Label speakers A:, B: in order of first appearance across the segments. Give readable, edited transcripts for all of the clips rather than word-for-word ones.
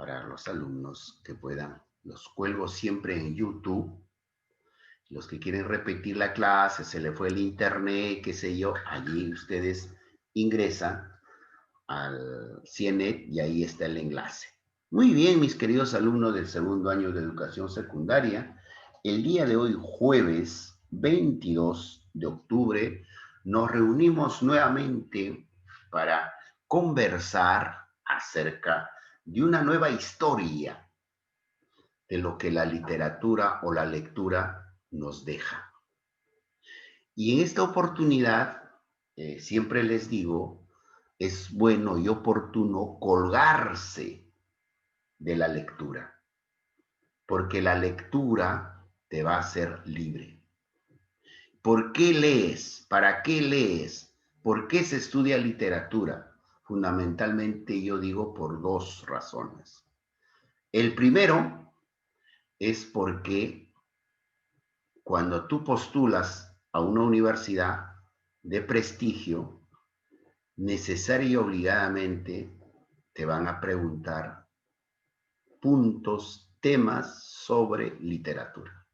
A: para los alumnos que puedan. Los cuelgo siempre en YouTube. Los que quieren repetir la clase, se le fue el internet, qué sé yo, allí ustedes ingresan al CIENET y ahí está el enlace. Muy bien, mis queridos alumnos del segundo año de educación secundaria, el día de hoy, jueves 22 de octubre, nos reunimos nuevamente para conversar acerca de una nueva historia de lo que la literatura o la lectura nos deja. Y en esta oportunidad, siempre les digo, es bueno y oportuno colgarse de la lectura, porque la lectura te va a hacer libre. ¿Por qué lees? ¿Para qué lees? ¿Por qué se estudia literatura? Fundamentalmente yo digo por dos razones. El primero es porque cuando tú postulas a una universidad de prestigio, necesaria y obligadamente te van a preguntar puntos, temas sobre literatura.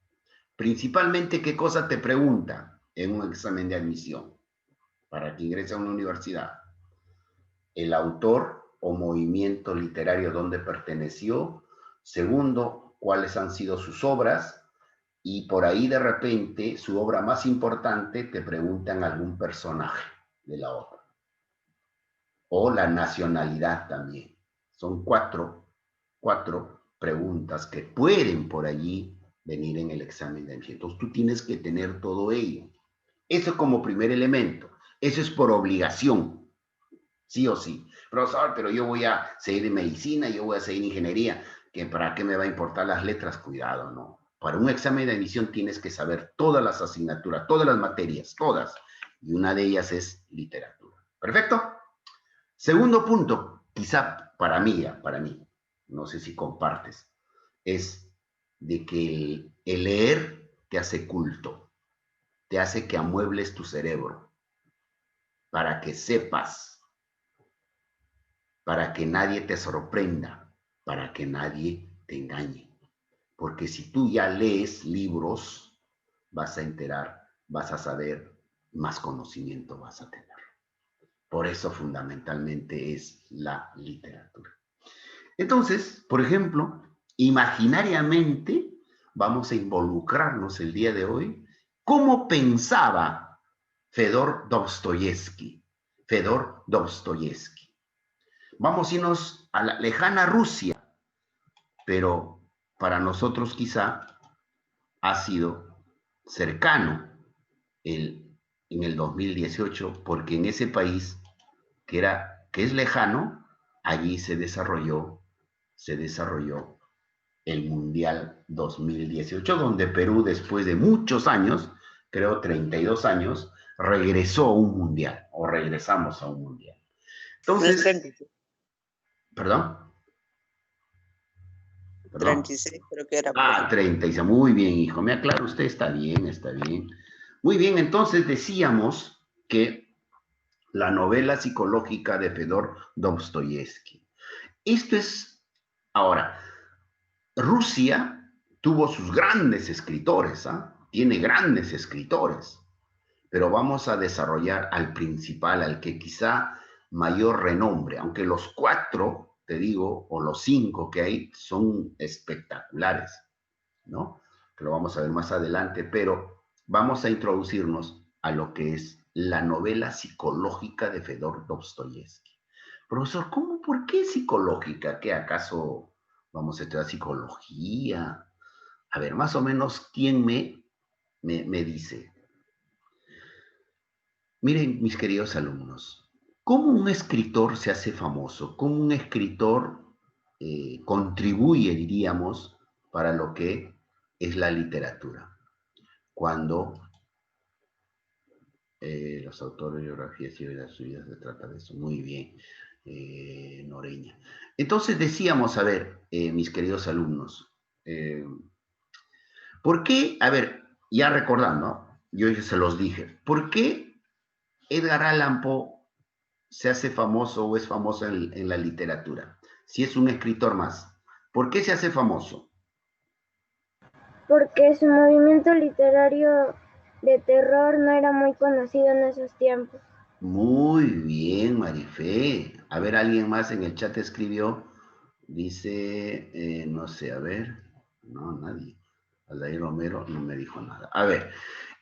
A: Principalmente, ¿qué cosa te pregunta en un examen de admisión para que ingrese a una universidad? El autor o movimiento literario donde perteneció. Segundo, cuáles han sido sus obras. Y por ahí de repente, su obra más importante, te preguntan algún personaje de la obra. O la nacionalidad también. Son cuatro preguntas que pueden por allí venir en el examen de admisión. Entonces tú tienes que tener todo ello. Eso como primer elemento. Eso es por obligación, sí o sí. Profesor, pero yo voy a seguir medicina, yo voy a seguir ingeniería, que ¿para qué me va a importar las letras? Cuidado, ¿no? Para un examen de admisión tienes que saber todas las asignaturas, todas las materias, todas. Y una de ellas es literatura. ¿Perfecto? Segundo punto, quizá para mí, no sé si compartes, es de que el leer te hace culto, te hace que amuebles tu cerebro, para que sepas, para que nadie te sorprenda, para que nadie te engañe. Porque si tú ya lees libros, vas a enterar, vas a saber, más conocimiento vas a tener. Por eso fundamentalmente es la literatura. Entonces, por ejemplo, imaginariamente vamos a involucrarnos el día de hoy cómo pensaba Fedor Dostoyevsky. Fedor Dostoyevsky. Vamos a irnos a la lejana Rusia, pero para nosotros quizá ha sido cercano en el 2018, porque en ese país que es lejano, allí se desarrolló el Mundial 2018, donde Perú, después de muchos años, creo 32 años, regresó a un Mundial, o regresamos a un Mundial. Entonces,
B: 36.
A: ¿Perdón?
B: 36 creo que era.
A: Ah, 36, muy bien, hijo, me aclara usted, está bien, está bien. Muy bien, entonces decíamos que la novela psicológica de Fedor Dostoyevsky. Esto es, ahora, Rusia tuvo sus grandes escritores, ¿ah? Tiene grandes escritores, pero vamos a desarrollar al principal, al que quizá mayor renombre, aunque los cuatro, te digo, o los cinco que hay, son espectaculares, ¿no? Que lo vamos a ver más adelante, pero vamos a introducirnos a lo que es la novela psicológica de Fedor Dostoyevsky. Profesor, ¿cómo? ¿Por qué psicológica? ¿Qué acaso vamos a estudiar psicología? A ver, más o menos, ¿quién me dice? Miren, mis queridos alumnos, ¿cómo un escritor se hace famoso? ¿Cómo un escritor contribuye, diríamos, para lo que es la literatura? Cuando los autores, biografías y las vidas se trata de eso. Muy bien, Noreña. Entonces decíamos, a ver, mis queridos alumnos, ¿por qué? A ver, ya recordando, yo ya se los dije, ¿por qué Edgar Allan Poe se hace famoso o es famoso en la literatura? Si es un escritor más. ¿Por qué se hace famoso?
C: Porque su movimiento literario de terror no era muy conocido en esos tiempos.
A: Muy bien, Marifé. A ver, alguien más en el chat escribió. Dice, no sé, a ver. No, nadie. Aldair Romero no me dijo nada. A ver,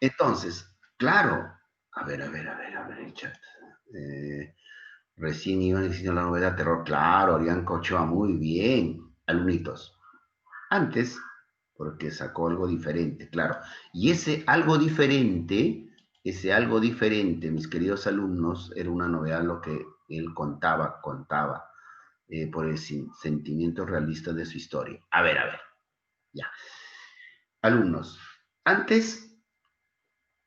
A: entonces, claro. A ver, el chat. Recién iban diciendo la novela terror. Claro, Arián Cochoa, muy bien. Alumnitos. Antes, porque sacó algo diferente, claro. Y ese algo diferente, mis queridos alumnos, era una novedad lo que él contaba, por el sentimiento realista de su historia. A ver, ya. Alumnos, antes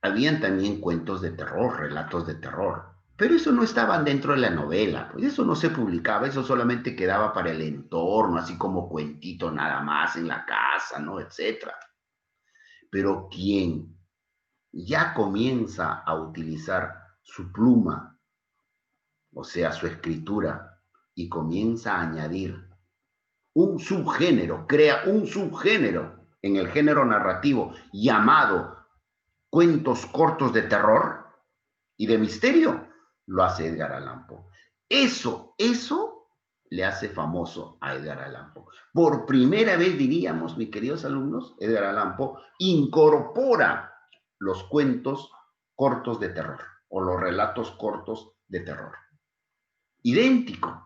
A: habían también cuentos de terror, relatos de terror, pero eso no estaban dentro de la novela, pues eso no se publicaba, eso solamente quedaba para el entorno, así como cuentito nada más en la casa, ¿no? Etcétera. Pero quien ya comienza a utilizar su pluma, o sea, su escritura, y comienza a añadir un subgénero, crea un subgénero en el género narrativo llamado cuentos cortos de terror y de misterio, lo hace Edgar Allan Poe. Eso le hace famoso a Edgar Allan Poe. Por primera vez, diríamos, mis queridos alumnos, Edgar Allan Poe incorpora los cuentos cortos de terror o los relatos cortos de terror. Idéntico.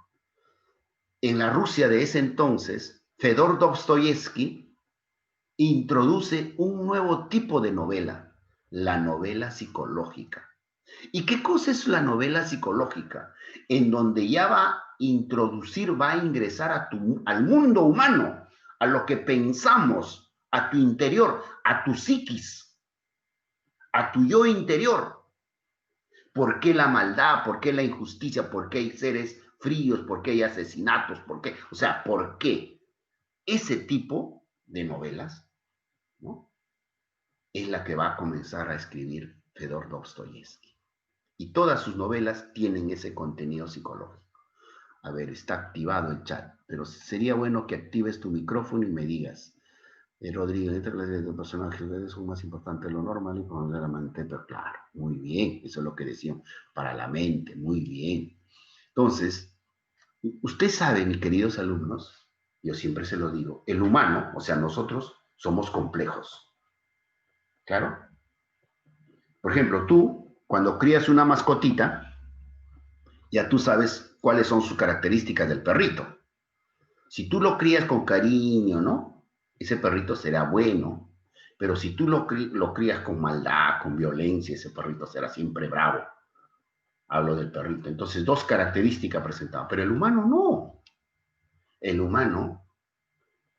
A: En la Rusia de ese entonces, Fedor Dostoyevsky introduce un nuevo tipo de novela, la novela psicológica. ¿Y qué cosa es la novela psicológica? En donde ya va a introducir, va a ingresar al mundo humano, a lo que pensamos, a tu interior, a tu psiquis, a tu yo interior. ¿Por qué la maldad? ¿Por qué la injusticia? ¿Por qué hay seres fríos? ¿Por qué hay asesinatos? ¿Por qué? O sea, ¿por qué? Ese tipo de novelas, ¿no? Es la que va a comenzar a escribir Fedor Dostoyevsky. Y todas sus novelas tienen ese contenido psicológico. A ver, está activado el chat, pero sería bueno que actives tu micrófono y me digas. Rodrigo, entre los personajes son más importantes de lo normal y poner la mente, pero claro, muy bien, eso es lo que decían, para la mente, muy bien. Entonces, usted sabe, mis queridos alumnos, yo siempre se lo digo, el humano, o sea, nosotros somos complejos. ¿Claro? Por ejemplo, tú, cuando crías una mascotita, ya tú sabes cuáles son sus características del perrito. Si tú lo crías con cariño, ¿no? Ese perrito será bueno. Pero si tú lo crías con maldad, con violencia, ese perrito será siempre bravo. Hablo del perrito. Entonces, dos características presentadas. Pero el humano no. El humano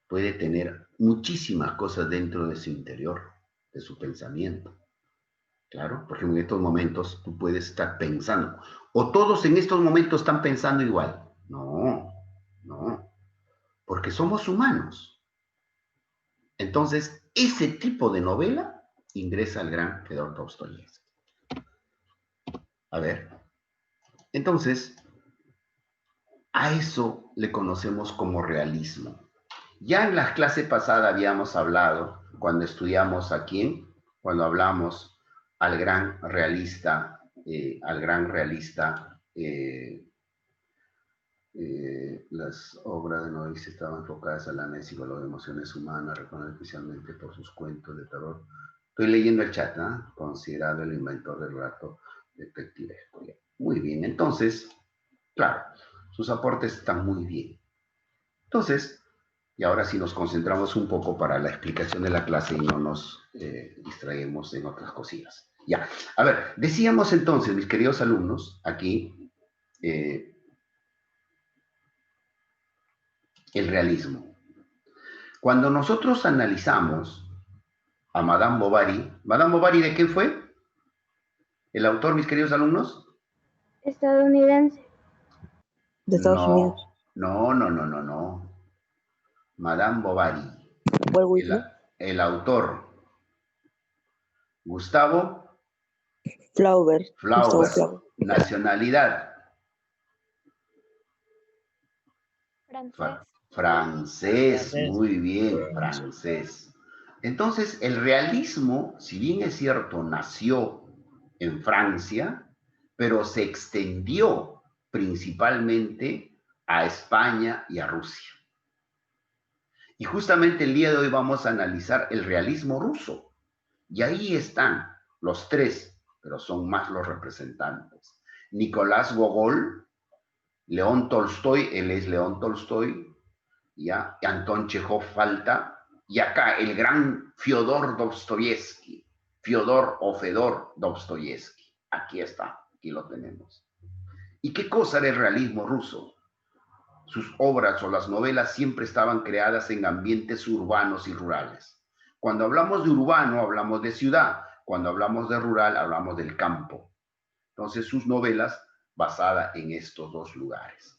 A: puede tener muchísimas cosas dentro de su interior, de su pensamiento. Claro, porque en estos momentos tú puedes estar pensando. O todos en estos momentos están pensando igual. No, no. Porque somos humanos. Entonces, ese tipo de novela ingresa al gran Fedor Dostoyevsky. A ver. Entonces, a eso le conocemos como realismo. Ya en las clases pasadas habíamos hablado, cuando estudiamos a quién, cuando hablamos al gran realista, las obras de Noyes estaban enfocadas al análisis y valor de emociones humanas, reconocido especialmente por sus cuentos de terror. Estoy leyendo el chat, ¿no? Considerado el inventor del relato detectivesco. Muy bien, entonces, claro, sus aportes están muy bien. Entonces, y ahora sí nos concentramos un poco para la explicación de la clase y no nos distraemos en otras cosillas. Ya, a ver, decíamos entonces, mis queridos alumnos, aquí, el realismo. Cuando nosotros analizamos a Madame Bovary, ¿de qué fue? ¿El autor, mis queridos alumnos?
C: Estadounidense.
B: De Estados Unidos.
A: No. Madame Bovary. El autor. Gustavo
B: Flaubert.
A: Nacionalidad.
C: Francés.
A: Francés, muy bien, francés. Entonces, el realismo, si bien es cierto, nació en Francia, pero se extendió principalmente a España y a Rusia. Y justamente el día de hoy vamos a analizar el realismo ruso. Y ahí están los tres, pero son más los representantes. Nicolás Gogol, León Tolstoy, él es León Tolstoy, ¿ya? Anton Chekhov falta, y acá el gran Fyodor Dostoyevsky, Fyodor o Fedor Dostoyevsky. Aquí está, aquí lo tenemos. ¿Y qué cosa era el realismo ruso? Sus obras o las novelas siempre estaban creadas en ambientes urbanos y rurales. Cuando hablamos de urbano, hablamos de ciudad. Cuando hablamos de rural, hablamos del campo. Entonces, sus novelas basadas en estos dos lugares.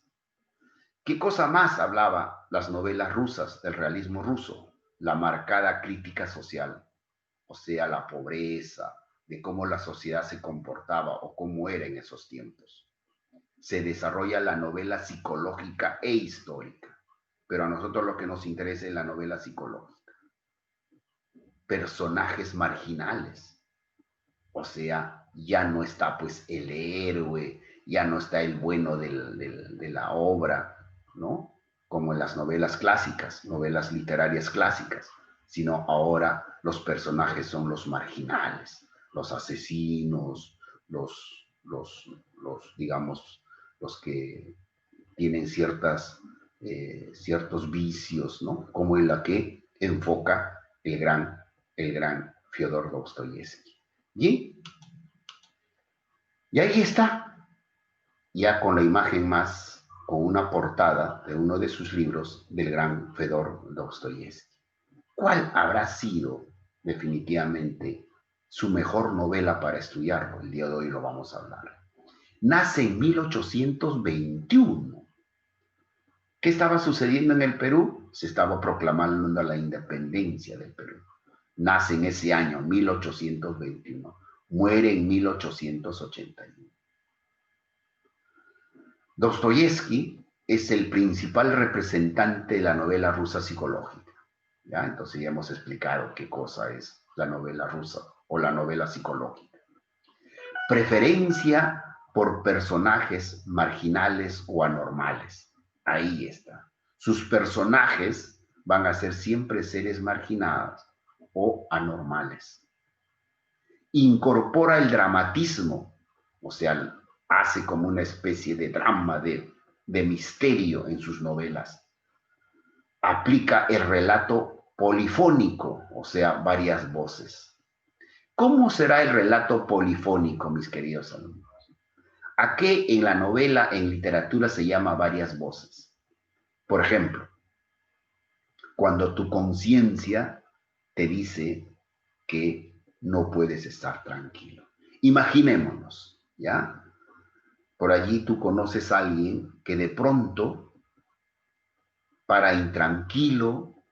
A: ¿Qué cosa más hablaba las novelas rusas del realismo ruso? La marcada crítica social, o sea, la pobreza, de cómo la sociedad se comportaba o cómo era en esos tiempos. Se desarrolla la novela psicológica e histórica, pero a nosotros lo que nos interesa es la novela psicológica. Personajes marginales, o sea, ya no está pues el héroe, ya no está el bueno de la obra, ¿no? Como en las novelas clásicas, novelas literarias clásicas, sino ahora los personajes son los marginales, los asesinos, digamos, los que tienen ciertos vicios, ¿no? Como en la que enfoca el gran Fyodor Dostoyevsky. Y ahí está, ya con la imagen más, con una portada de uno de sus libros del gran Fyodor Dostoyevsky. ¿Cuál habrá sido definitivamente su mejor novela para estudiarlo? El día de hoy lo vamos a hablar. Nace en 1821. ¿Qué estaba sucediendo en el Perú? Se estaba proclamando la independencia del Perú. Nace en ese año, 1821. Muere en 1881. Dostoyevsky es el principal representante de la novela rusa psicológica. ¿Ya? Entonces ya hemos explicado qué cosa es la novela rusa o la novela psicológica. Preferencia por personajes marginales o anormales. Ahí está. Sus personajes van a ser siempre seres marginados o anormales. Incorpora el dramatismo, o sea, hace como una especie de drama, de misterio en sus novelas. Aplica el relato polifónico, o sea, varias voces. ¿Cómo será el relato polifónico, mis queridos alumnos? ¿A qué en la novela, en literatura, se llama varias voces? Por ejemplo, cuando tu conciencia te dice que no puedes estar tranquilo. Imaginémonos, ¿ya? Por allí tú conoces a alguien que de pronto, para intranquilo,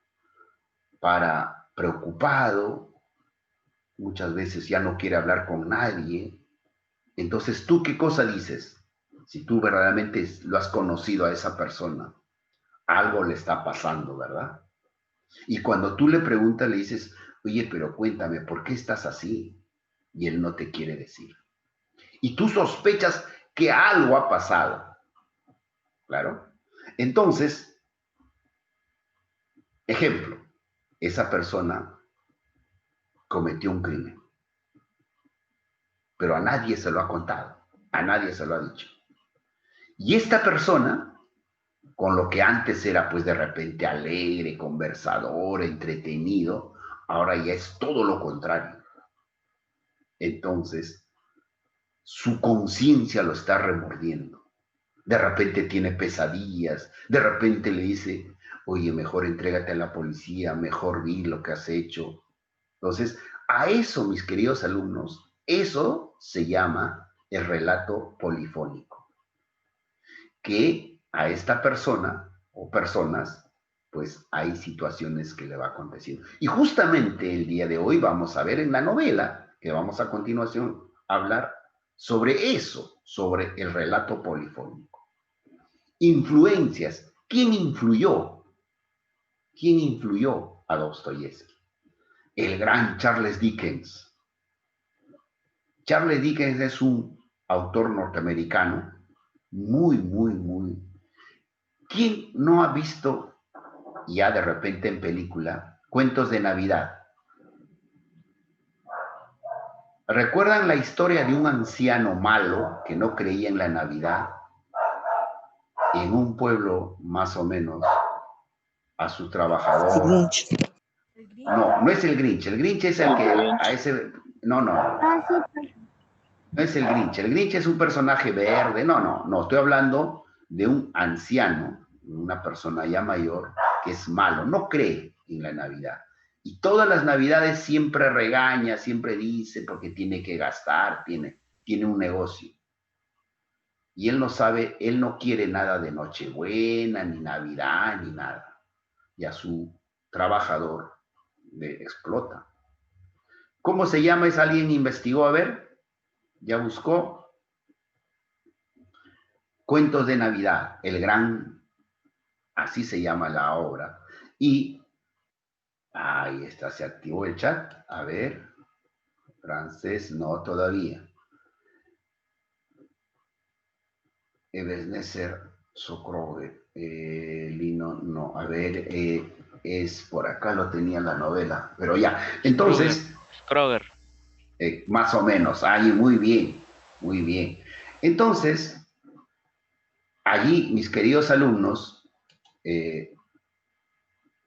A: para preocupado, muchas veces ya no quiere hablar con nadie. Entonces, ¿tú qué cosa dices? Si tú verdaderamente lo has conocido a esa persona, algo le está pasando, ¿verdad? Y cuando tú le preguntas, le dices, oye, pero cuéntame, ¿por qué estás así? Y él no te quiere decir. Y tú sospechas que algo ha pasado. ¿Claro? Entonces, ejemplo, esa persona cometió un crimen, pero a nadie se lo ha contado, a nadie se lo ha dicho. Y esta persona, con lo que antes era pues de repente alegre, conversador, entretenido, ahora ya es todo lo contrario. Entonces, su conciencia lo está remordiendo. De repente tiene pesadillas, de repente le dice, oye, mejor entrégate a la policía, mejor vi lo que has hecho. Entonces, a eso, mis queridos alumnos, eso se llama el relato polifónico. Que a esta persona o personas, pues hay situaciones que le va aconteciendo. Y justamente el día de hoy vamos a ver en la novela, que vamos a continuación a hablar sobre eso, sobre el relato polifónico. Influencias. ¿Quién influyó ¿Quién influyó a Dostoyevsky? El gran Charles Dickens. Charles Dickens es un autor norteamericano muy. ¿Quién no ha visto ya de repente en película Cuentos de Navidad? ¿Recuerdan la historia de un anciano malo que no creía en la Navidad? En un pueblo más o menos a su trabajador.
B: Grinch.
A: No, no es el Grinch. El Grinch es el que a ese. No.
C: Ah, sí, pues.
A: No es el Grinch. El Grinch es un personaje verde. No. Estoy hablando de un anciano, una persona ya mayor, que es malo, no cree en la Navidad. Y todas las Navidades siempre regaña, siempre dice, porque tiene que gastar, tiene un negocio. Y él no sabe, él no quiere nada de Nochebuena, ni Navidad, ni nada. Y a su trabajador le explota. ¿Cómo se llama? ¿Es alguien investigó? A ver, ya buscó. Cuentos de Navidad, el gran, así se llama la obra. Y ahí está, se activó el chat. A ver, francés, no todavía. Ebenezer Socroge, Lino, no, a ver, es por acá lo tenía la novela, pero ya. Entonces,
D: Kroger.
A: Más o menos, ahí, muy bien. Entonces, allí, mis queridos alumnos,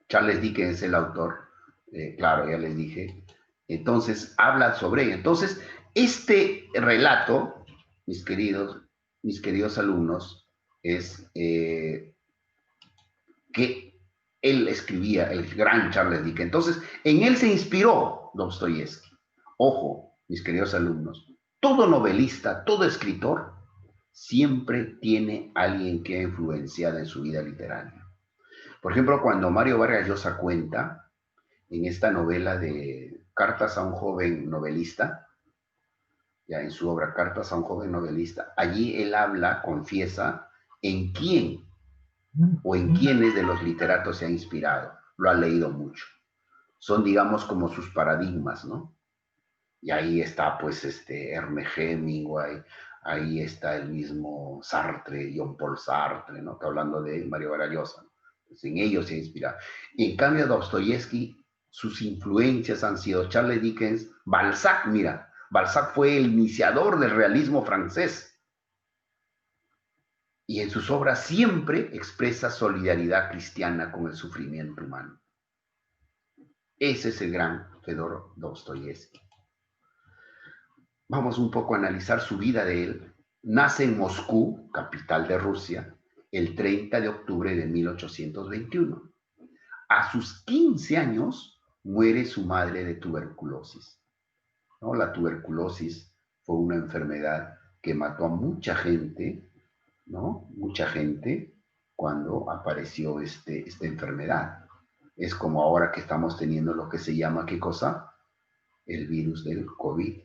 A: Charles Dickens es el autor, claro, ya les dije, entonces habla sobre ello. Entonces, este relato, mis queridos alumnos, es que él escribía, el gran Charles Dickens. Entonces, en él se inspiró Dostoyevsky. Ojo, mis queridos alumnos, todo novelista, todo escritor, siempre tiene alguien que ha influenciado en su vida literaria. Por ejemplo, cuando Mario Vargas Llosa cuenta en esta novela de Cartas a un joven novelista, ya en su obra Cartas a un joven novelista, allí él habla, confiesa en quién o en quiénes de los literatos se ha inspirado. Lo ha leído mucho. Son, digamos, como sus paradigmas, ¿no? Y ahí está, pues, Ernest Hemingway, ahí está el mismo Sartre, Jean Paul Sartre, ¿no? Está hablando de Mario Vargas Llosa. Pues en ellos se ha inspirado. Y en cambio, Dostoyevsky, sus influencias han sido Charles Dickens, Balzac, mira, Balzac fue el iniciador del realismo francés. Y en sus obras siempre expresa solidaridad cristiana con el sufrimiento humano. Ese es el gran Fedor Dostoyevsky. Vamos un poco a analizar su vida de él. Nace en Moscú, capital de Rusia, el 30 de octubre de 1821. A sus 15 años muere su madre de tuberculosis. ¿No? La tuberculosis fue una enfermedad que mató a mucha gente, ¿no? Mucha gente cuando apareció esta enfermedad. Es como ahora que estamos teniendo lo que se llama, ¿qué cosa? El virus del COVID,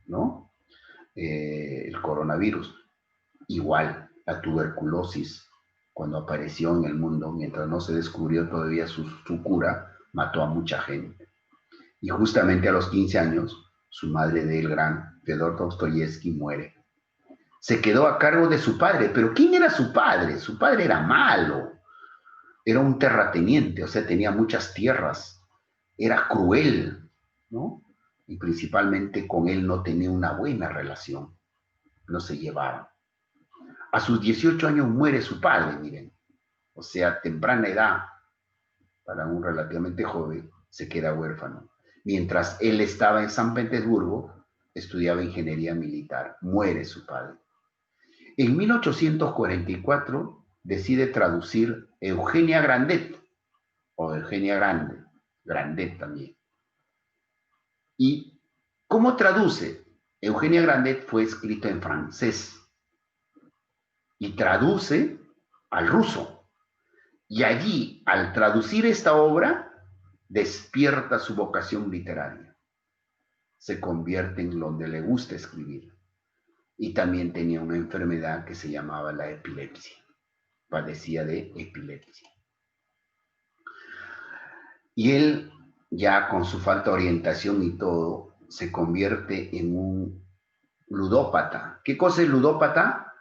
A: ¿no? El coronavirus. Igual, la tuberculosis, cuando apareció en el mundo, mientras no se descubrió todavía su cura, mató a mucha gente. Y justamente a los 15 años, su madre del gran Fedor Dostoyevsky muere. Se quedó a cargo de su padre, pero ¿quién era su padre? Su padre era malo, era un terrateniente, o sea, tenía muchas tierras, era cruel, ¿no? Y principalmente con él no tenía una buena relación, no se llevaban. A sus 18 años muere su padre, miren, o sea, temprana edad, para un relativamente joven, se queda huérfano. Mientras él estaba en San Petersburgo, estudiaba ingeniería militar, muere su padre. En 1844 decide traducir Eugenia Grandet, o Eugenia Grande, Grandet también. ¿Y cómo traduce? Eugenia Grandet fue escrito en francés y traduce al ruso. Y allí, al traducir esta obra, despierta su vocación literaria. Se convierte en donde le gusta escribir. Y también tenía una enfermedad que se llamaba la epilepsia. Padecía de epilepsia. Y él, ya con su falta de orientación y todo, se convierte en un ludópata. ¿Qué cosa es ludópata?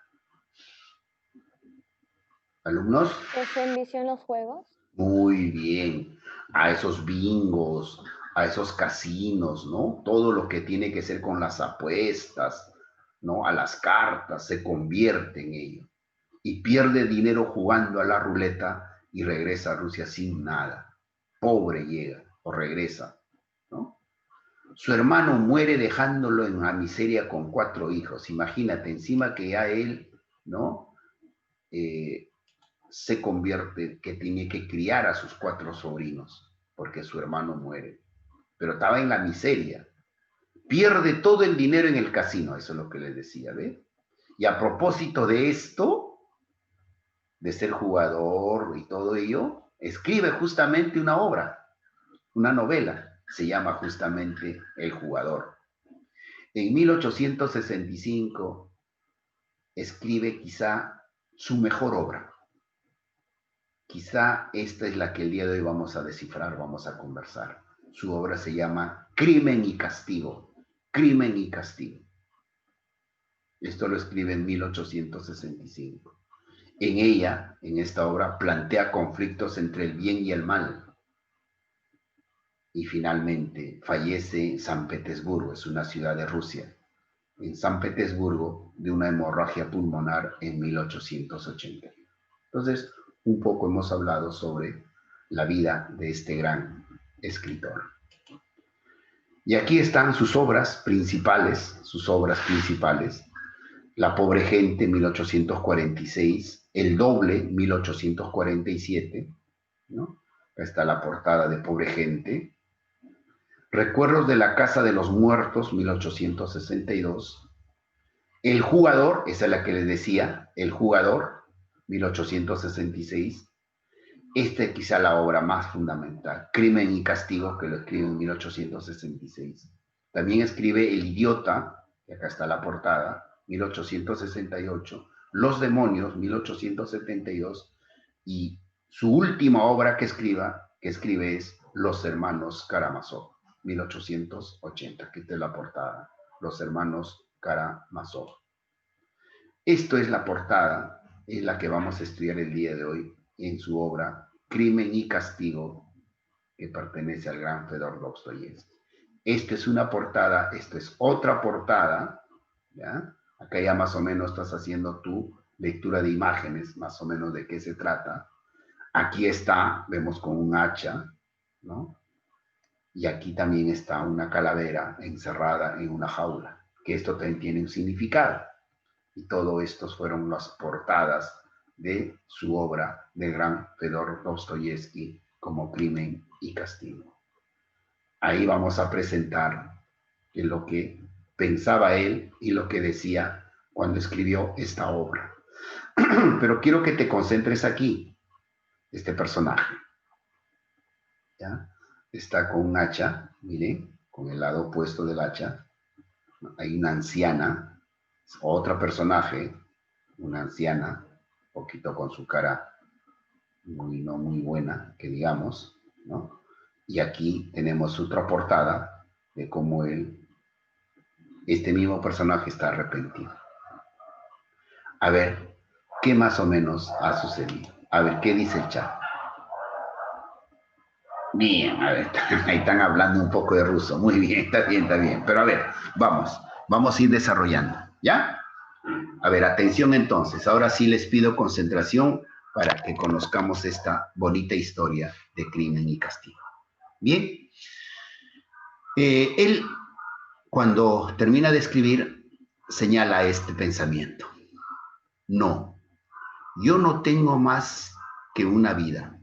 A: ¿Alumnos?
D: ¿Que se envició en los juegos?
A: Muy bien. A esos bingos, a esos casinos, ¿no? Todo lo que tiene que ser con las apuestas, ¿no? A las cartas, se convierte en ello. Y pierde dinero jugando a la ruleta y regresa a Rusia sin nada. Pobre llega o regresa, ¿no? Su hermano muere dejándolo en la miseria con 4 hijos. Imagínate, encima que ya él, ¿no? Se convierte, que tiene que criar a sus 4 sobrinos, porque su hermano muere. Pero estaba en la miseria. Pierde todo el dinero en el casino, eso es lo que les decía, ¿ves? Y a propósito de esto, de ser jugador y todo ello, escribe justamente una obra, una novela, se llama justamente El Jugador. En 1865 escribe quizá su mejor obra. Quizá esta es la que el día de hoy vamos a descifrar, vamos a conversar. Su obra se llama Crimen y Castigo. Crimen y Castigo. Esto lo escribe en 1865. En ella, en esta obra, plantea conflictos entre el bien y el mal. Y finalmente fallece en San Petersburgo, es una ciudad de Rusia. En San Petersburgo, de una hemorragia pulmonar en 1880. Entonces, un poco hemos hablado sobre la vida de este gran escritor. Y aquí están sus obras principales, La pobre gente, 1846, El doble, 1847, ¿no? Acá está la portada de Pobre gente. Recuerdos de la casa de los muertos, 1862. El jugador, esa es la que les decía, El jugador, 1866. Esta es quizá la obra más fundamental, Crimen y Castigo, que lo escribe en 1866. También escribe El idiota, que acá está la portada, 1868, Los demonios, 1872, y su última obra que escribe es Los hermanos Karamazov, 1880, que esta es la portada, Los hermanos Karamazov. Esto es la portada, es la que vamos a estudiar el día de hoy en su obra Crimen y Castigo, que pertenece al gran Fedor Dostoyevsky. Esta es una portada, esta es otra portada, ¿ya? Acá ya más o menos estás haciendo tu lectura de imágenes, más o menos de qué se trata. Aquí está, vemos con un hacha, ¿no? Y aquí también está una calavera encerrada en una jaula, que esto también tiene un significado. Y todo estos fueron las portadas de su obra del gran Fedor Dostoyevsky como Crimen y Castigo. Ahí vamos a presentar lo que pensaba él y lo que decía cuando escribió esta obra. Pero quiero que te concentres aquí, este personaje. ¿Ya? Está con un hacha, miren, con el lado opuesto del hacha. Hay una anciana, otra personaje, una anciana, un poquito con su cara no muy buena, que digamos, ¿no? Y aquí tenemos otra portada de cómo este mismo personaje está arrepentido. A ver, ¿qué más o menos ha sucedido? A ver, ¿qué dice el chat? Bien, a ver, ahí están hablando un poco de ruso. Muy bien, está bien. Pero a ver, vamos a ir desarrollando, ¿ya? A ver, atención entonces. Ahora sí les pido concentración para que conozcamos esta bonita historia de Crimen y Castigo. Bien. Él, cuando termina de escribir, señala este pensamiento. No, yo no tengo más que una vida.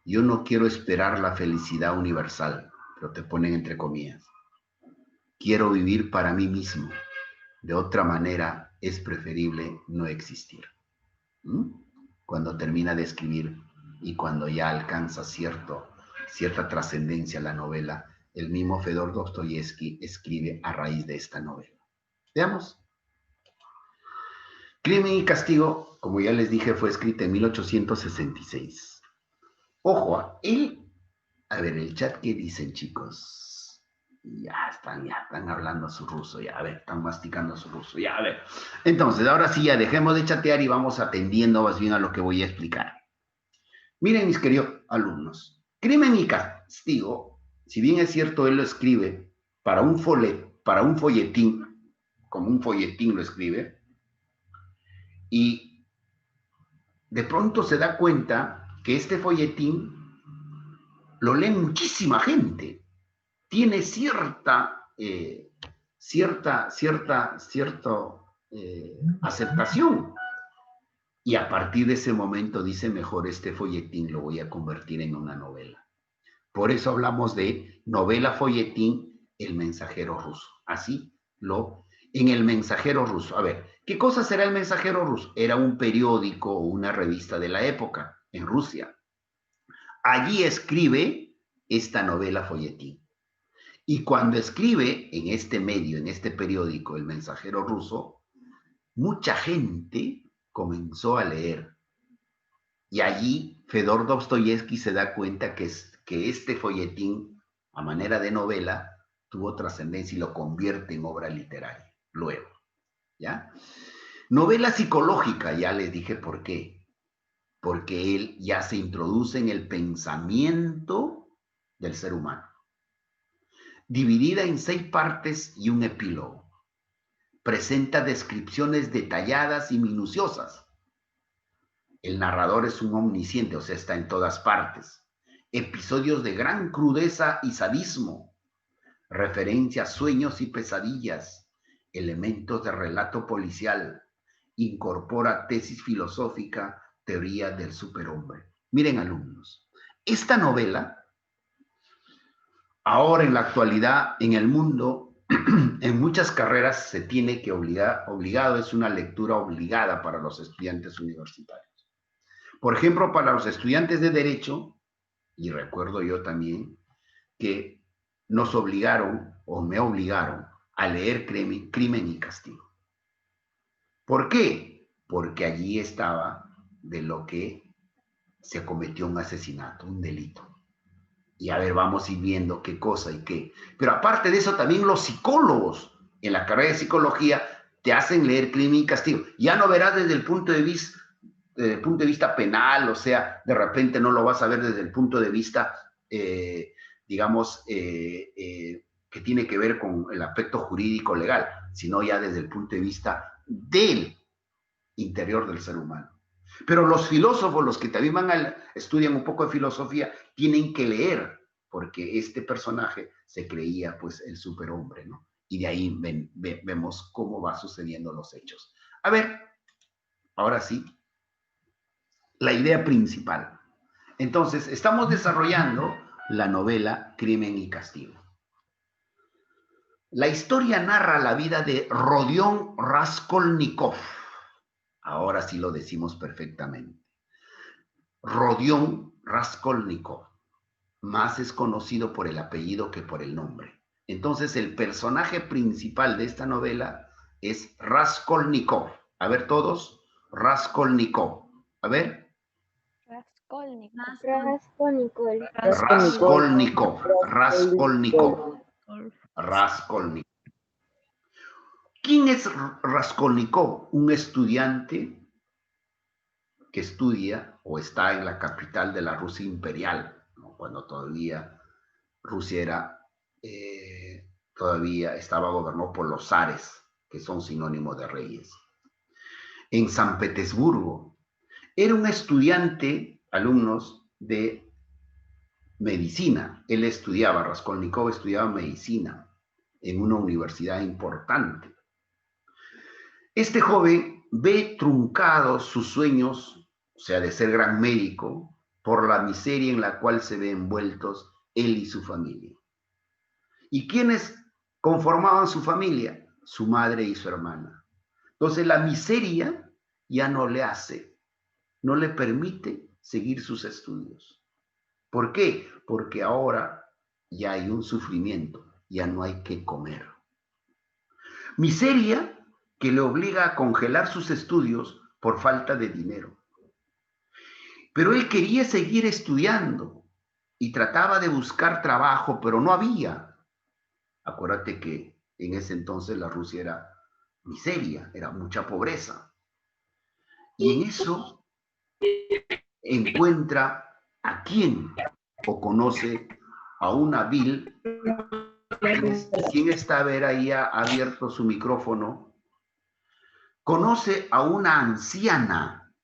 A: Yo no quiero esperar la felicidad universal, pero te ponen entre comillas. Quiero vivir para mí mismo. De otra manera, es preferible no existir. Cuando termina de escribir y cuando ya alcanza cierta trascendencia la novela, el mismo Fedor Dostoyevsky escribe a raíz de esta novela. Veamos. Crimen y Castigo, como ya les dije, fue escrita en 1866. Ojo, él A ver, el chat, ¿qué dicen, chicos? Ya están hablando su ruso, ya, a ver, están masticando su ruso, ya, a ver. Entonces, ahora sí, ya dejemos de chatear y vamos atendiendo más bien a lo que voy a explicar. Miren, mis queridos alumnos, Crimen y Castigo, si bien es cierto, él lo escribe para un folletín, como un folletín lo escribe, y de pronto se da cuenta que este folletín lo lee muchísima gente, tiene cierta aceptación. Y a partir de ese momento dice, mejor este folletín lo voy a convertir en una novela. Por eso hablamos de novela folletín, El Mensajero Ruso. En El Mensajero Ruso. A ver, ¿qué cosa será El Mensajero Ruso? Era un periódico o una revista de la época en Rusia. Allí escribe esta novela folletín. Y cuando escribe en este medio, en este periódico, El Mensajero Ruso, mucha gente comenzó a leer. Y allí Fedor Dostoyevsky se da cuenta que este folletín, a manera de novela, tuvo trascendencia y lo convierte en obra literaria. Luego, ¿ya? Novela psicológica, ya les dije por qué. Porque él ya se introduce en el pensamiento del ser humano. Dividida en 6 partes y un epílogo. Presenta descripciones detalladas y minuciosas. El narrador es un omnisciente, o sea, está en todas partes. Episodios de gran crudeza y sadismo. Referencias, sueños y pesadillas. Elementos de relato policial. Incorpora tesis filosófica, teoría del superhombre. Miren, alumnos, esta novela, ahora en la actualidad, en el mundo, en muchas carreras se tiene que obligado, es una lectura obligada para los estudiantes universitarios. Por ejemplo, para los estudiantes de Derecho, y recuerdo yo también, que nos obligaron, o me obligaron, a leer Crimen y Castigo. ¿Por qué? Porque allí estaba de lo que se cometió un asesinato, un delito. Y a ver, vamos a ir viendo qué cosa y qué. Pero aparte de eso, también los psicólogos en la carrera de psicología te hacen leer Crimen y Castigo. Ya no verás desde el punto de vista penal, o sea, de repente no lo vas a ver desde el punto de vista, digamos, que tiene que ver con el aspecto jurídico legal, sino ya desde el punto de vista del interior del ser humano. Pero los filósofos, los que también estudian un poco de filosofía, tienen que leer, porque este personaje se creía pues el superhombre, ¿no? Y de ahí vemos cómo va sucediendo los hechos. A ver, ahora sí, la idea principal. Entonces, estamos desarrollando la novela Crimen y Castigo. La historia narra la vida de Rodion Raskolnikov. Ahora sí lo decimos perfectamente. Rodion Raskolnikov. Más es conocido por el apellido que por el nombre. Entonces, el personaje principal de esta novela es Raskolnikov. A ver todos, Raskolnikov. A ver. Raskolnikov. ¿Quién es Raskolnikov? Un estudiante que estudia o está en la capital de la Rusia imperial, ¿no? Cuando todavía Rusia todavía estaba gobernado por los zares, que son sinónimos de reyes. En San Petersburgo. Era un estudiante, alumnos de medicina. Él estudiaba, Raskolnikov estudiaba medicina en una universidad importante. Este joven ve truncados sus sueños, o sea, de ser gran médico, por la miseria en la cual se ven envueltos él y su familia. ¿Y quiénes conformaban su familia? Su madre y su hermana. Entonces la miseria ya no le permite seguir sus estudios. ¿Por qué? Porque ahora ya hay un sufrimiento, ya no hay que comer. Miseria que le obliga a congelar sus estudios por falta de dinero. Pero él quería seguir estudiando y trataba de buscar trabajo, pero no había. Acuérdate que en ese entonces la Rusia era miseria, era mucha pobreza. Y en eso encuentra a quién o conoce a una Bill. ¿Quién está a ver ahí ha abierto su micrófono? Conoce a una anciana.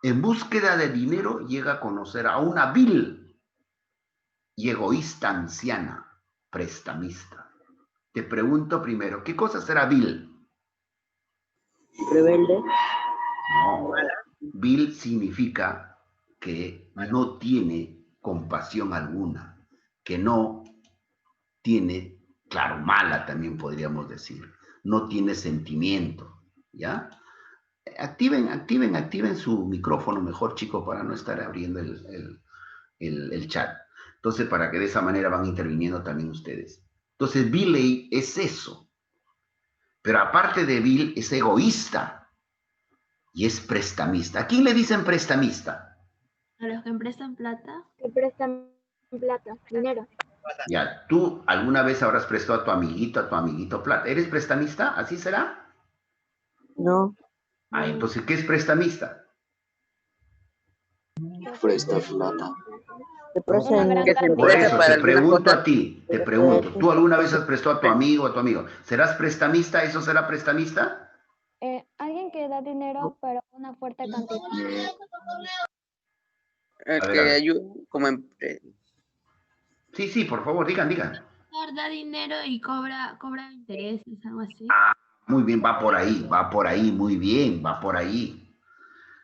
A: En búsqueda de dinero llega a conocer a una vil y egoísta anciana, prestamista. Te pregunto primero, ¿qué cosa será vil?
B: Rebelde.
A: No, vil significa que no tiene compasión alguna, que no tiene, claro, mala también podríamos decir, no tiene sentimiento, ¿ya? Activen su micrófono mejor, chicos, para no estar abriendo el chat. Entonces, para que de esa manera van interviniendo también ustedes. Entonces, Billy es eso. Pero aparte de vil, es egoísta y es prestamista. ¿A quién le dicen prestamista?
E: A los que prestan plata.
C: Que prestan plata, dinero.
A: Ya, tú alguna vez habrás prestado a tu amiguito plata. ¿Eres prestamista? ¿Así será?
B: No.
A: Ah, entonces, ¿qué es prestamista?
F: Presta plata.
B: Te prestan
D: Que te
A: Por
D: presta
A: eso
D: para
A: te
D: alguna
A: pregunto
D: cosa.
A: a ti, te pregunto, ¿tú alguna vez has prestado a tu amigo o a tu amigo? ¿Serás prestamista? ¿Eso será prestamista?
D: Alguien que da dinero, pero una fuerte cantidad.
A: A ver, a
G: Que
A: ver.
G: ayuda como
A: Sí, por favor, digan.
E: Da dinero y cobra intereses, algo así.
A: Muy bien, va por ahí, muy bien, va por ahí.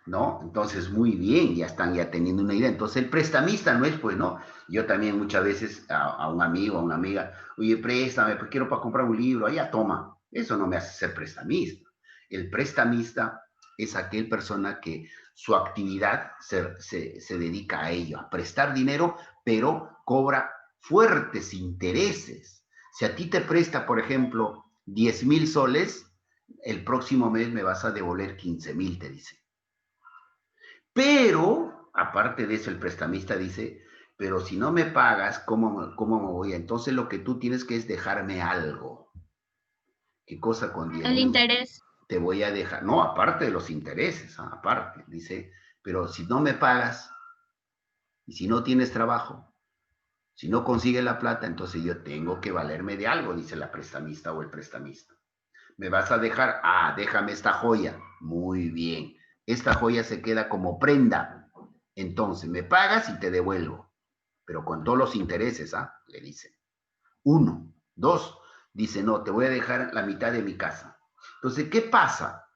A: ¿No? Entonces, muy bien, ya están ya teniendo una idea. Entonces, el prestamista no es, pues, ¿no? Yo también muchas veces a un amigo, a una amiga, oye, préstame, pues quiero para comprar un libro, ya toma. Eso no me hace ser prestamista. El prestamista es aquel persona que su actividad se dedica a ello, a prestar dinero, pero cobra fuertes intereses. Si a ti te presta, por ejemplo, 10,000 soles, el próximo mes me vas a devolver 15,000, te dice. Pero, aparte de eso, el prestamista dice, pero si no me pagas, ¿cómo me voy? Entonces lo que tú tienes que es dejarme algo. ¿Qué cosa con 10,000?
E: El interés.
A: Te voy a dejar, no, aparte de los intereses, aparte, dice, pero si no me pagas, y si no tienes trabajo, si no consigues la plata, entonces yo tengo que valerme de algo, dice la prestamista o el prestamista. ¿Me vas a dejar? Ah, déjame esta joya. Muy bien. Esta joya se queda como prenda. Entonces, me pagas y te devuelvo. Pero con todos los intereses, le dice. 1. 2. Dice, no, te voy a dejar la mitad de mi casa. Entonces, ¿qué pasa?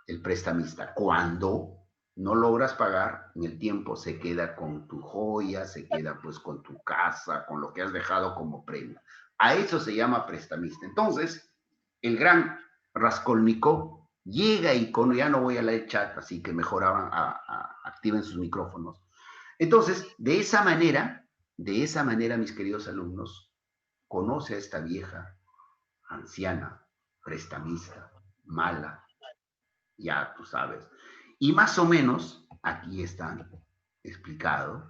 A: El prestamista, cuando no logras pagar en el tiempo, se queda con tu joya, se queda pues con tu casa, con lo que has dejado como prenda. A eso se llama prestamista. Entonces, el gran Raskolnikov llega y ya no voy a leer chat, así que mejor activen sus micrófonos. Entonces, de esa manera, mis queridos alumnos, conoce a esta vieja, anciana, prestamista, mala, ya tú sabes. Y más o menos, aquí está explicado.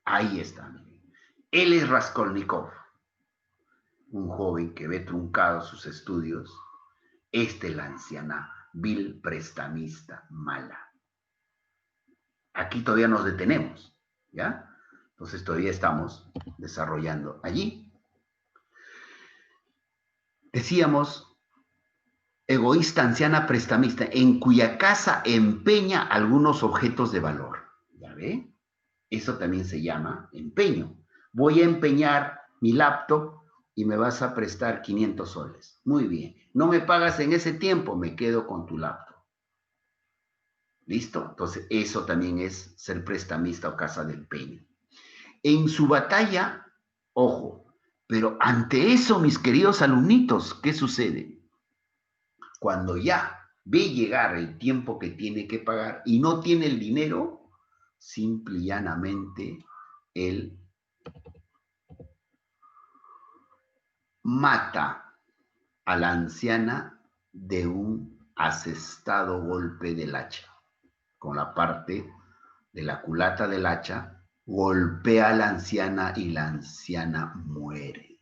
A: Ahí está. Él es Raskolnikov, un joven que ve truncados sus estudios. Esta es la anciana, vil prestamista, mala. Aquí todavía nos detenemos, ¿ya? Entonces todavía estamos desarrollando allí. Decíamos, egoísta, anciana, prestamista, en cuya casa empeña algunos objetos de valor. ¿Ya ve? Eso también se llama empeño. Voy a empeñar mi laptop y me vas a prestar 500 soles. Muy bien. No me pagas en ese tiempo, me quedo con tu laptop. ¿Listo? Entonces, eso también es ser prestamista o casa de empeño. En su batalla, ojo, pero ante eso, mis queridos alumnitos, ¿qué sucede? Cuando ya ve llegar el tiempo que tiene que pagar y no tiene el dinero, simple y llanamente, él mata a la anciana de un asestado golpe del hacha, con la parte de la culata del hacha, golpea a la anciana y la anciana muere.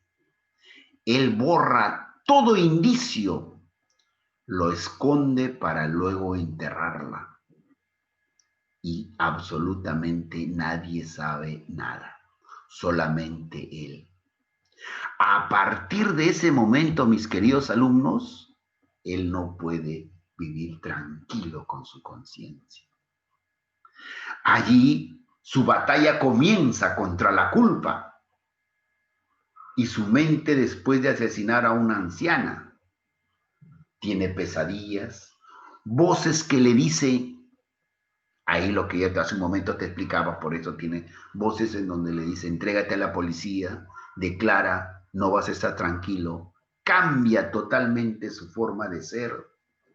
A: Él borra todo indicio, lo esconde para luego enterrarla. Y absolutamente nadie sabe nada, solamente él. A partir de ese momento, mis queridos alumnos, él no puede vivir tranquilo con su conciencia. Allí su batalla comienza contra la culpa y su mente, después de asesinar a una anciana, tiene pesadillas, voces que le dicen, ahí lo que ya hace un momento te explicaba, por eso tiene voces en donde le dice, entrégate a la policía, declara, no vas a estar tranquilo, cambia totalmente su forma de ser,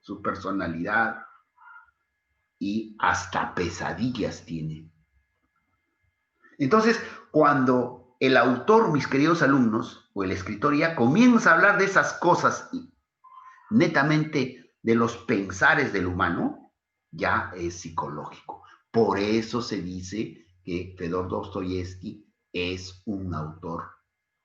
A: su personalidad, y hasta pesadillas tiene. Entonces, cuando el autor, mis queridos alumnos, o el escritor ya comienza a hablar de esas cosas, netamente de los pensares del humano, ya es psicológico. Por eso se dice que Fedor Dostoyevsky es un autor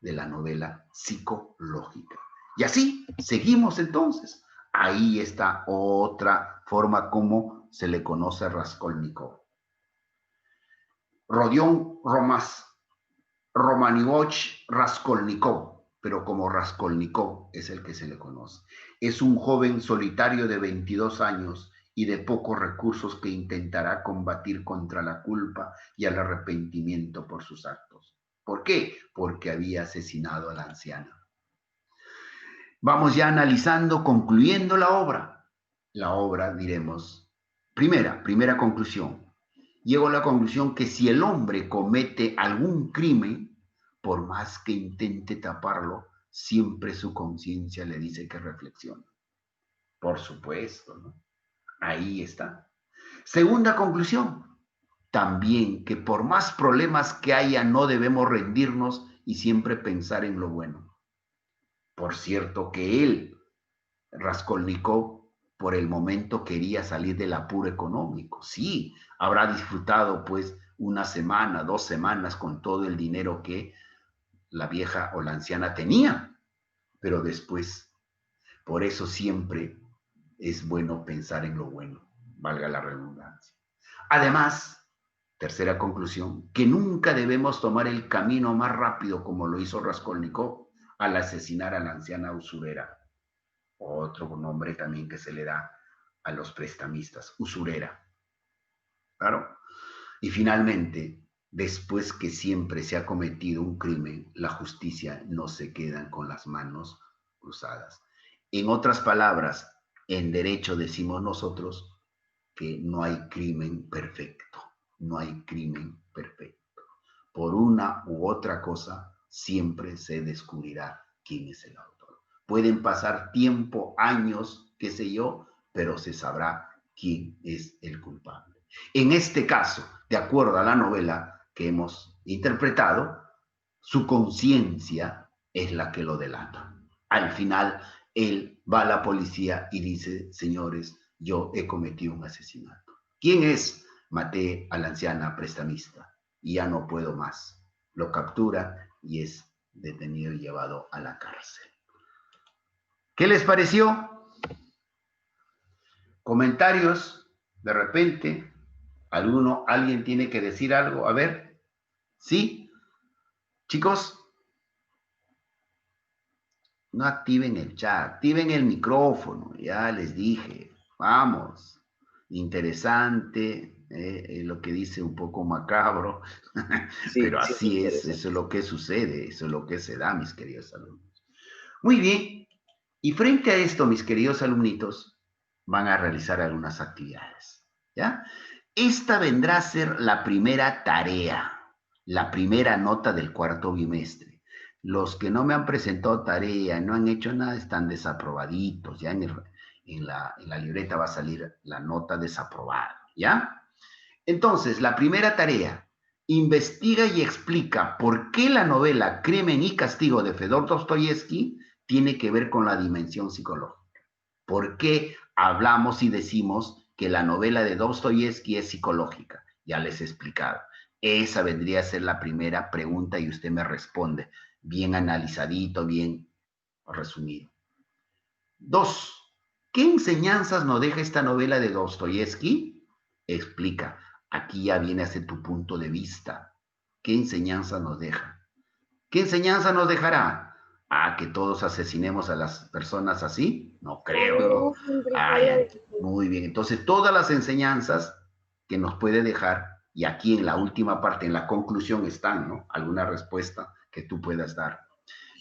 A: de la novela psicológica. Y así seguimos entonces. Ahí está otra forma como se le conoce a Raskolnikov. Rodion Romanivich Raskolnikov, pero como Raskolnikov es el que se le conoce. Es un joven solitario de 22 años y de pocos recursos que intentará combatir contra la culpa y el arrepentimiento por sus actos. ¿Por qué? Porque había asesinado a la anciana. Vamos ya analizando, concluyendo la obra. La obra, diremos, primera conclusión. Llego a la conclusión que si el hombre comete algún crimen, por más que intente taparlo, siempre su conciencia le dice que reflexione. Por supuesto, ¿no? Ahí está. Segunda conclusión, también que por más problemas que haya, no debemos rendirnos y siempre pensar en lo bueno. Por cierto que él, Raskolnikov, por el momento quería salir del apuro económico. Sí, habrá disfrutado pues una semana, 2 semanas con todo el dinero que la vieja o la anciana tenía, pero después, por eso siempre es bueno pensar en lo bueno, valga la redundancia. Además, tercera conclusión, que nunca debemos tomar el camino más rápido como lo hizo Raskolnikov al asesinar a la anciana usurera. Otro nombre también que se le da a los prestamistas, usurera. ¿Claro? Y finalmente, después que siempre se ha cometido un crimen, la justicia no se queda con las manos cruzadas. En otras palabras, en derecho decimos nosotros que no hay crimen perfecto. No hay crimen perfecto. Por una u otra cosa, siempre se descubrirá quién es el autor. Pueden pasar tiempo, años, qué sé yo, pero se sabrá quién es el culpable. En este caso, de acuerdo a la novela que hemos interpretado, su conciencia es la que lo delata. Al final, él va a la policía y dice, señores, yo he cometido un asesinato. ¿Quién es? Maté a la anciana prestamista y ya no puedo más. Lo captura y es detenido y llevado a la cárcel. ¿Qué les pareció? Comentarios, de repente, alguien tiene que decir algo. A ver, ¿sí? Chicos, no activen el chat, activen el micrófono, ya les dije, vamos. Interesante, lo que dice un poco macabro, sí, pero así es, eso es lo que sucede, eso es lo que se da, mis queridos alumnos. Muy bien. Y frente a esto, mis queridos alumnitos, van a realizar algunas actividades, ¿ya? Esta vendrá a ser la primera tarea, la primera nota del 4º bimestre. Los que no me han presentado tarea, no han hecho nada, están desaprobaditos, ya en la libreta va a salir la nota desaprobada, ¿ya? Entonces, la primera tarea, investiga y explica por qué la novela Crimen y Castigo de Fedor Dostoyevsky tiene que ver con la dimensión psicológica. ¿Por qué hablamos y decimos que la novela de Dostoyevsky es psicológica? Ya les he explicado. Esa vendría a ser la primera pregunta y usted me responde. Bien analizadito, bien resumido. 2. ¿Qué enseñanzas nos deja esta novela de Dostoyevsky? Explica. Aquí ya viene a ser tu punto de vista. ¿Qué enseñanza nos deja? ¿Qué enseñanza nos dejará? ¿Que todos asesinemos a las personas así? No creo, ¿no? Muy bien. Entonces, todas las enseñanzas que nos puede dejar, y aquí en la última parte, en la conclusión están, ¿no? Alguna respuesta que tú puedas dar.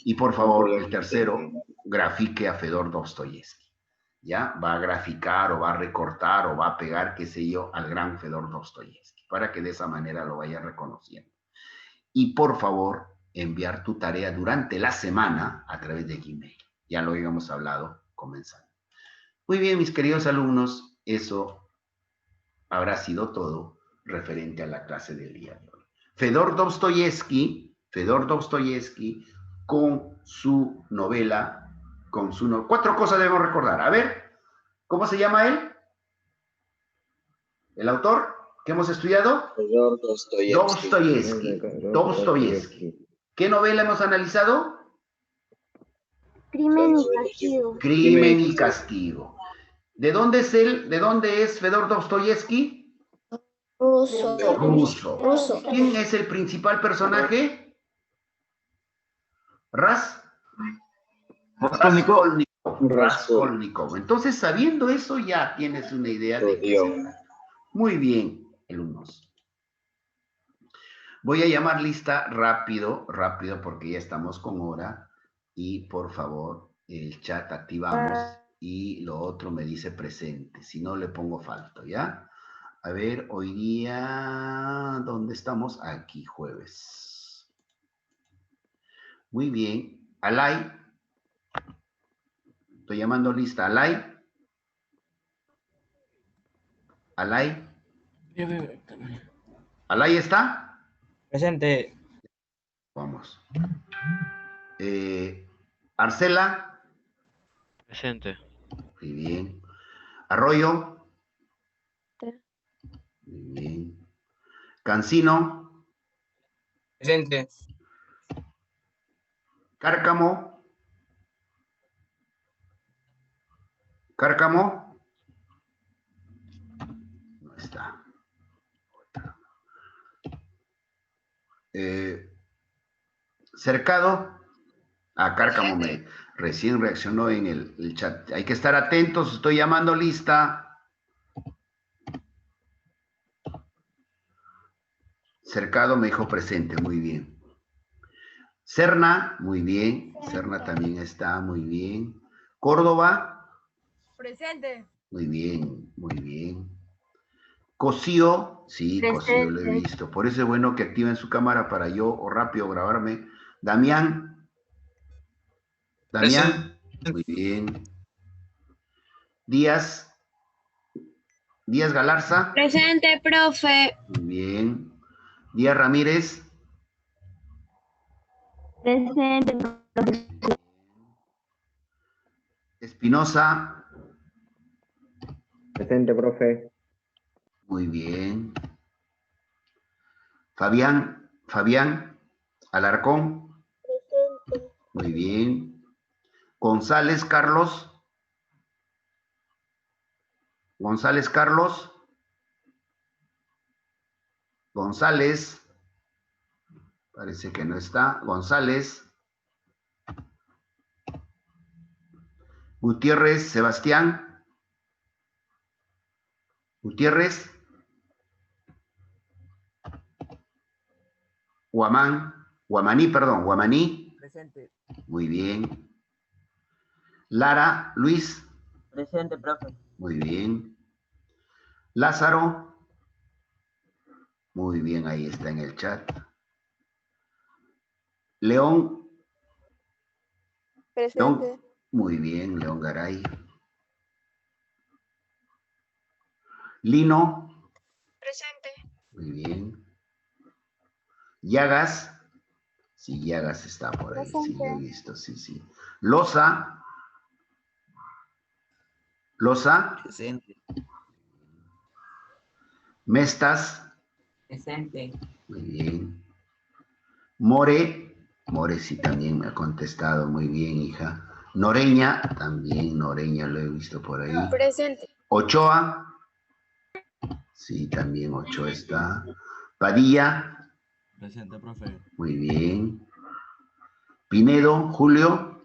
A: Y por favor, el tercero, grafique a Fedor Dostoyevsky. ¿Ya? Va a graficar o va a recortar o va a pegar, qué sé yo, al gran Fedor Dostoyevsky, para que de esa manera lo vaya reconociendo. Y por favor, enviar tu tarea durante la semana a través de Gmail. Ya lo habíamos hablado comenzando. Muy bien, mis queridos alumnos, eso habrá sido todo referente a la clase del día de hoy. Fedor Dostoyevsky, con su novela, cuatro cosas debemos recordar. A ver, ¿cómo se llama él? ¿El autor que hemos estudiado?
F: Fedor Dostoyevsky.
A: Dostoyevsky. ¿Qué novela hemos analizado?
C: Crimen y castigo.
A: Crimen y castigo. ¿De dónde es él? ¿De dónde es Fedor Dostoyevsky?
C: Ruso.
A: Ruso. ¿Quién es el principal personaje? Raskolnikov. Entonces, sabiendo eso, ya tienes una idea de qué se trata. Muy bien, alumnos. Voy a llamar lista rápido, porque ya estamos con hora. Y por favor, el chat activamos y lo otro me dice presente. Si no, le pongo falto, ¿ya? A ver, hoy día, ¿dónde estamos? Aquí, jueves. Muy bien. Alay. Estoy llamando lista. Alay. Alay. ¿Alay está?
G: Presente.
A: Vamos. Arcela.
H: Presente.
A: Muy bien. Arroyo. Muy bien. Cancino.
G: Presente.
A: Cárcamo. Cárcamo. No está. Cercado. Cárcamo recién reaccionó en el chat. Hay que estar atentos, estoy llamando lista. Cercado me dijo presente, muy bien. Serna, muy bien. Serna también está, muy bien. Córdoba.
I: Presente.
A: Muy bien, muy bien. Cosío, sí, Cosío lo he visto. Por eso es bueno que activen su cámara para yo o rápido grabarme. Damián. Damián, muy bien. Díaz. Díaz Galarza.
E: Presente, profe.
A: Muy bien. Díaz Ramírez.
B: Presente.
A: Espinosa.
F: Presente, profe.
A: Muy bien. Fabián Alarcón.
C: Presente.
A: Muy bien. González Carlos. González. Parece que no está. González. Gutiérrez Sebastián. Gutiérrez. Guamaní.
G: Presente.
A: Muy bien. Lara Luis.
G: Presente, profe.
A: Muy bien. Lázaro. Muy bien, ahí está en el chat. León.
I: Presente.
A: León. Muy bien, León Garay. Lino.
I: Presente.
A: Muy bien. Llagas. Sí, Llagas está por ahí. Sí, lo he visto, sí. Loza.
G: Presente.
A: Mestas.
G: Presente.
A: Muy bien. More sí también me ha contestado. Muy bien, hija. Noreña, también Noreña lo he visto por ahí.
I: Presente.
A: Ochoa. Sí, también Ochoa está. Padilla.
J: Presente, profe.
A: Muy bien. Pinedo, Julio.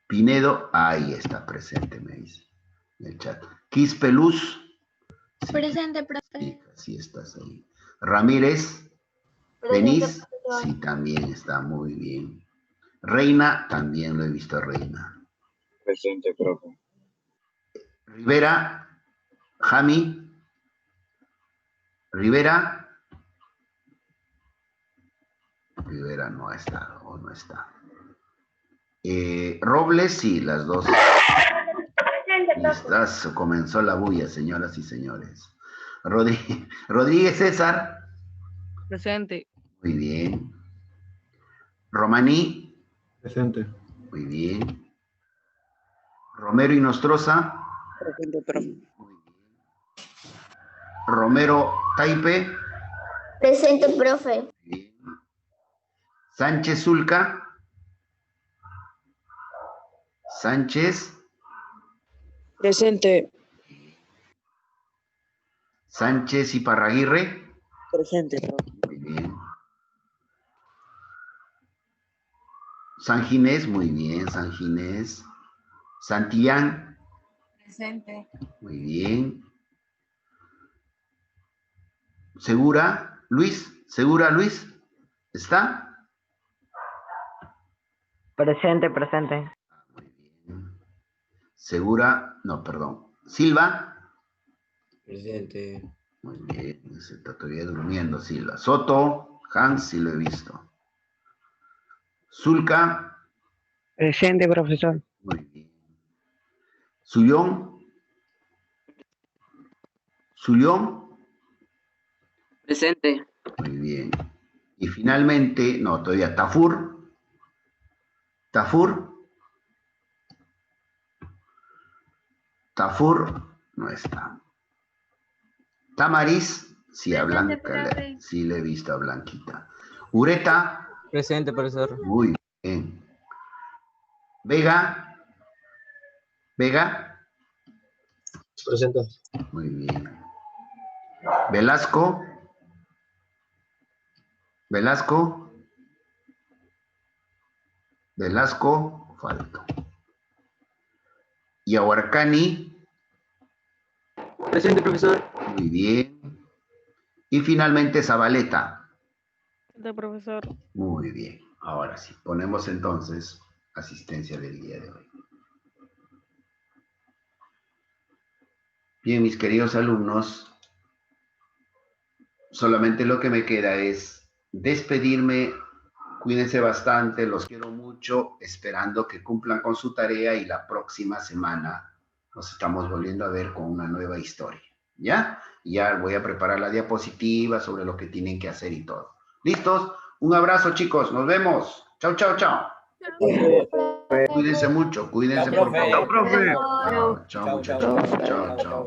A: Pinedo, ahí está presente, me dice en el chat. Quispeluz. Sí,
E: Presente, profe.
A: sí, sí estás ahí. Ramírez. Denise, sí, también está muy bien. Reina, también lo he visto, Reina.
F: Presente, profe.
A: Rivera, Jami. Rivera. Rivera no ha estado, o no está. Robles, sí, las dos. Listas, comenzó la bulla, señoras y señores. Rodríguez César.
G: Presente.
A: Muy bien. Romaní.
J: Presente.
A: Muy bien. Romero y Nostroza.
B: Presente, profe.
A: Muy bien. Romero Taipe.
C: Presente, profe.
A: Muy bien. Sánchez Zulca. Sánchez.
B: Presente.
A: Sánchez y Parraguirre.
B: Presente, profe.
A: Muy bien. San Ginés, muy bien, San Ginés. Santillán.
I: Presente.
A: Muy bien. ¿Segura? Luis, ¿segura Luis? ¿Está?
G: Presente, presente.
A: Muy bien. ¿Segura? No, perdón. ¿Silva?
J: Presente.
A: Muy bien, se está todavía durmiendo Silva. Soto, Hans, sí lo he visto. Zulca.
B: Presente, profesor.
A: Muy bien. Sullón. Sullón.
G: Presente.
A: Muy bien. Y finalmente, no, todavía Tafur. Tafur. Tafur no está. Tamariz, sí, a
E: Presente,
A: Blanca,
E: profe.
A: sí le he visto a Blanquita. Ureta,
G: Presente, profesor.
A: muy bien. Vega, Vega,
J: Presente.
A: muy bien. Velasco, Velasco, Velasco, falto. Yahuarcani,
G: Presente, profesor.
A: muy bien. Y finalmente Zabaleta.
B: Presente, profesor.
A: Muy bien. Ahora sí, ponemos entonces asistencia del día de hoy. Bien, mis queridos alumnos, solamente lo que me queda es despedirme. Cuídense bastante, los quiero mucho, esperando que cumplan con su tarea y la próxima semana nos estamos volviendo a ver con una nueva historia. ¿Ya? Ya voy a preparar la diapositiva sobre lo que tienen que hacer y todo. ¿Listos? Un abrazo, chicos. Nos vemos. Chao, chao, chao. Cuídense mucho. Cuídense, por favor.
J: Chao, profe.
A: Chao, muchachos. Chao, chao.